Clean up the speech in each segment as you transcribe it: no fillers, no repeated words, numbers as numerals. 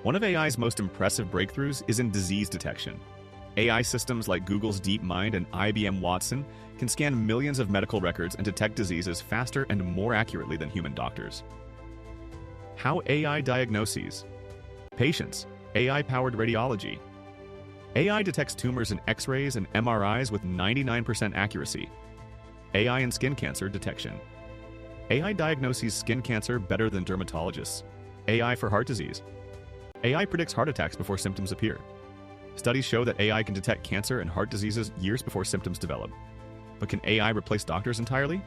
One of AI's most impressive breakthroughs is in disease detection. AI systems like Google's DeepMind and IBM Watson can scan millions of medical records and detect diseases faster and more accurately than human doctors. How AI diagnoses. Patients, AI-powered radiology. AI detects tumors in X-rays and MRIs with 99% accuracy. AI in skin cancer detection. AI diagnoses skin cancer better than dermatologists. AI for heart disease. AI predicts heart attacks before symptoms appear. Studies show that AI can detect cancer and heart diseases years before symptoms develop. But can AI replace doctors entirely?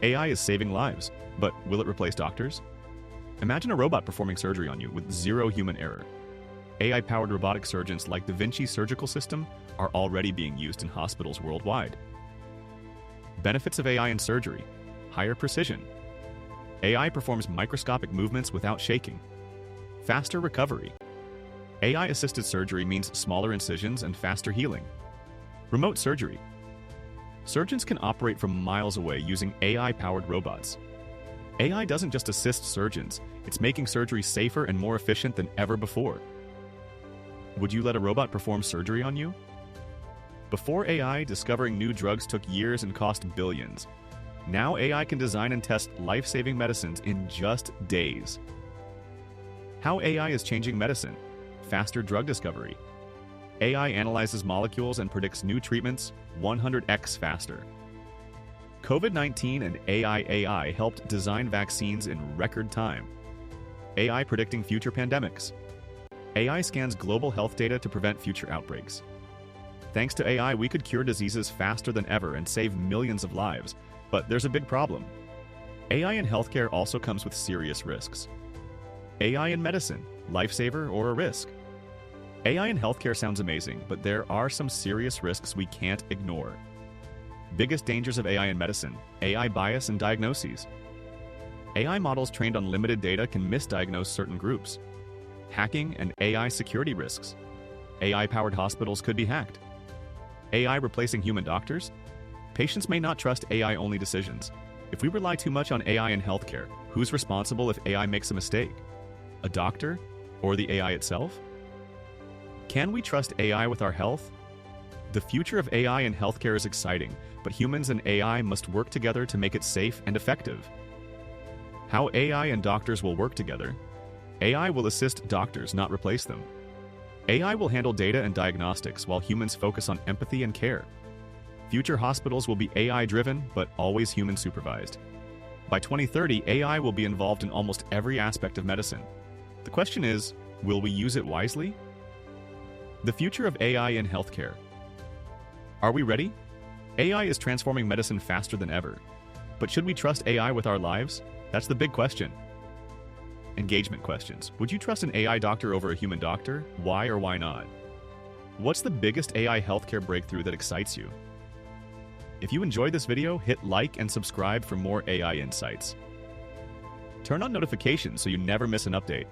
AI is saving lives, but will it replace doctors? Imagine a robot performing surgery on you with zero human error. AI-powered robotic surgeons like Da Vinci's surgical system are already being used in hospitals worldwide. Benefits of AI in surgery. Higher precision. AI performs microscopic movements without shaking. Faster recovery. AI-assisted surgery means smaller incisions and faster healing. Remote surgery. Surgeons can operate from miles away using AI-powered robots. AI doesn't just assist surgeons, it's making surgery safer and more efficient than ever before. Would you let a robot perform surgery on you? Before AI, discovering new drugs took years and cost billions. Now AI can design and test life-saving medicines in just days. How AI is changing medicine. Faster drug discovery. AI analyzes molecules and predicts new treatments 100x faster. COVID-19 and AI helped design vaccines in record time. AI predicting future pandemics. AI scans global health data to prevent future outbreaks. Thanks to AI, we could cure diseases faster than ever and save millions of lives. But there's a big problem. AI in healthcare also comes with serious risks. AI in medicine, lifesaver or a risk? AI in healthcare sounds amazing, but there are some serious risks we can't ignore. Biggest dangers of AI in medicine: AI bias in diagnoses. AI models trained on limited data can misdiagnose certain groups. Hacking and AI security risks. AI-powered hospitals could be hacked. AI replacing human doctors? Patients may not trust AI-only decisions. If we rely too much on AI in healthcare, who's responsible if AI makes a mistake? A doctor? Or the AI itself? Can we trust AI with our health? The future of AI in healthcare is exciting, but humans and AI must work together to make it safe and effective. How AI and doctors will work together. AI will assist doctors, not replace them. AI will handle data and diagnostics while humans focus on empathy and care. Future hospitals will be AI-driven, but always human-supervised. By 2030, AI will be involved in almost every aspect of medicine. The question is, will we use it wisely? The future of AI in healthcare. Are we ready? AI is transforming medicine faster than ever. But should we trust AI with our lives? That's the big question. Engagement questions. Would you trust an AI doctor over a human doctor? Why or why not? What's the biggest AI healthcare breakthrough that excites you? If you enjoyed this video, hit like and subscribe for more AI insights. Turn on notifications so you never miss an update.